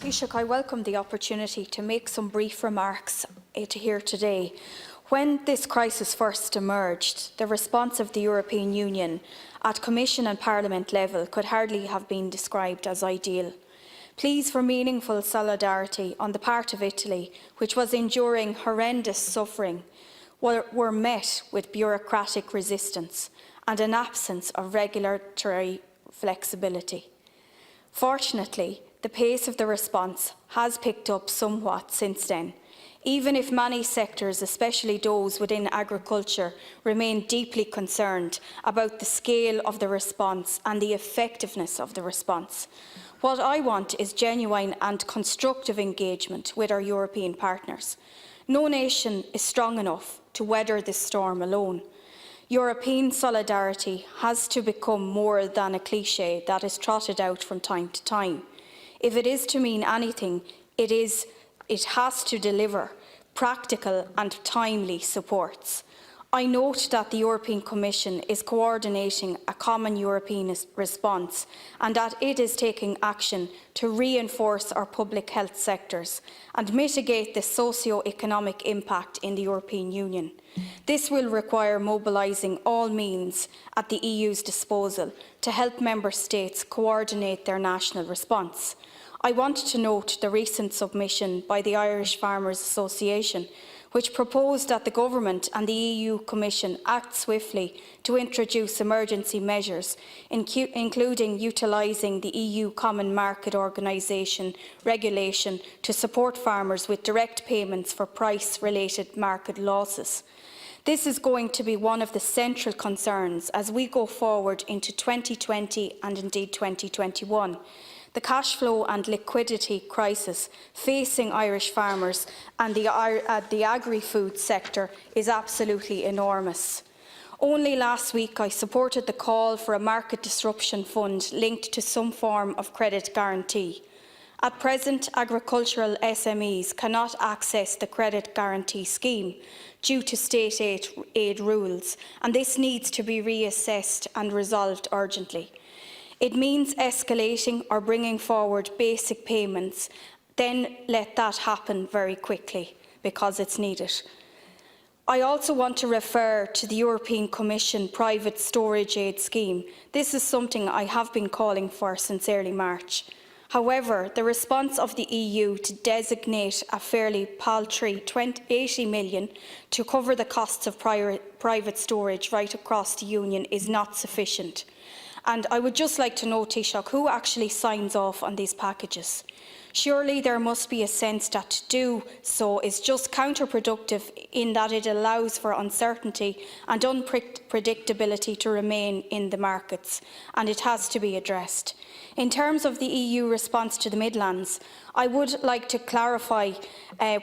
Taoiseach, I welcome the opportunity to make some brief remarks here today. When this crisis first emerged, the response of the European Union at Commission and Parliament level could hardly have been described as ideal. Pleas for meaningful solidarity on the part of Italy, which was enduring horrendous suffering, were met with bureaucratic resistance and an absence of regulatory flexibility. Fortunately, the pace of the response has picked up somewhat since then, even if many sectors, especially those within agriculture, remain deeply concerned about the scale of the response and the effectiveness of the response. What I want is genuine and constructive engagement with our European partners. No nation is strong enough to weather this storm alone. European solidarity has to become more than a cliché that is trotted out from time to time. If it is to mean anything, it has to deliver practical and timely supports. I note that the European Commission is coordinating a common European response and that it is taking action to reinforce our public health sectors and mitigate the socio-economic impact in the European Union. This will require mobilising all means at the EU's disposal to help Member States coordinate their national response. I want to note the recent submission by the Irish Farmers Association, which proposed that the Government and the EU Commission act swiftly to introduce emergency measures, including utilising the EU Common Market Organisation regulation to support farmers with direct payments for price-related market losses. This is going to be one of the central concerns as we go forward into 2020 and indeed 2021. The cash flow and liquidity crisis facing Irish farmers and the agri-food sector is absolutely enormous. Only last week I supported the call for a market disruption fund linked to some form of credit guarantee. At present, agricultural SMEs cannot access the credit guarantee scheme due to state aid rules, and this needs to be reassessed and resolved urgently. It means escalating or bringing forward basic payments, then let that happen very quickly because it's needed. I also want to refer to the European Commission private storage aid scheme. This is something I have been calling for since early March. However, the response of the EU to designate a fairly paltry 80 million to cover the costs of private storage right across the Union is not sufficient. And I would just like to know, Taoiseach, who actually signs off on these packages? Surely there must be a sense that to do so is just counterproductive in that it allows for uncertainty and unpredictability to remain in the markets, and it has to be addressed. In terms of the EU response to the Midlands, I would like to clarify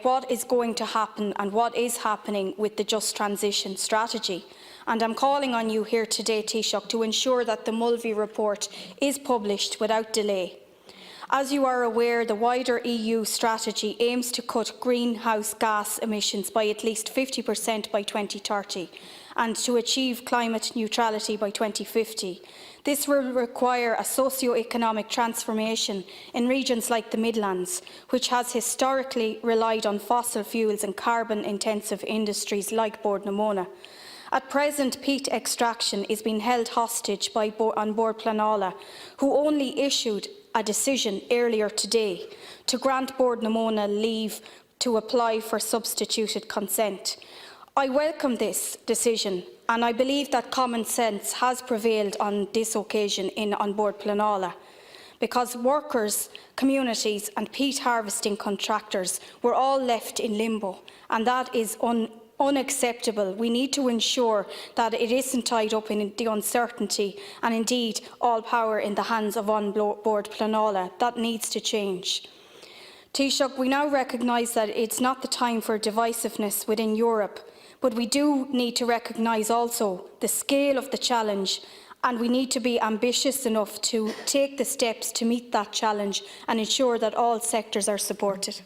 what is going to happen and what is happening with the Just Transition strategy. And I'm calling on you here today, Taoiseach, to ensure that the Mulvey report is published without delay. As you are aware, the wider EU strategy aims to cut greenhouse gas emissions by at least 50% by 2030 and to achieve climate neutrality by 2050. This will require a socio-economic transformation in regions like the Midlands, which has historically relied on fossil fuels and carbon-intensive industries like Bord na Móna. At present, peat extraction is being held hostage on Bord Pleanála, who only issued a decision earlier today to grant Bord na Móna leave to apply for substituted consent. I welcome this decision, and I believe that common sense has prevailed on this occasion on Bord Pleanála, because workers, communities and peat harvesting contractors were all left in limbo, and that is unacceptable. We need to ensure that it isn't tied up in the uncertainty and indeed all power in the hands of Bord Pleanála. That needs to change. Taoiseach, we now recognise that it's not the time for divisiveness within Europe, but we do need to recognise also the scale of the challenge, and we need to be ambitious enough to take the steps to meet that challenge and ensure that all sectors are supported.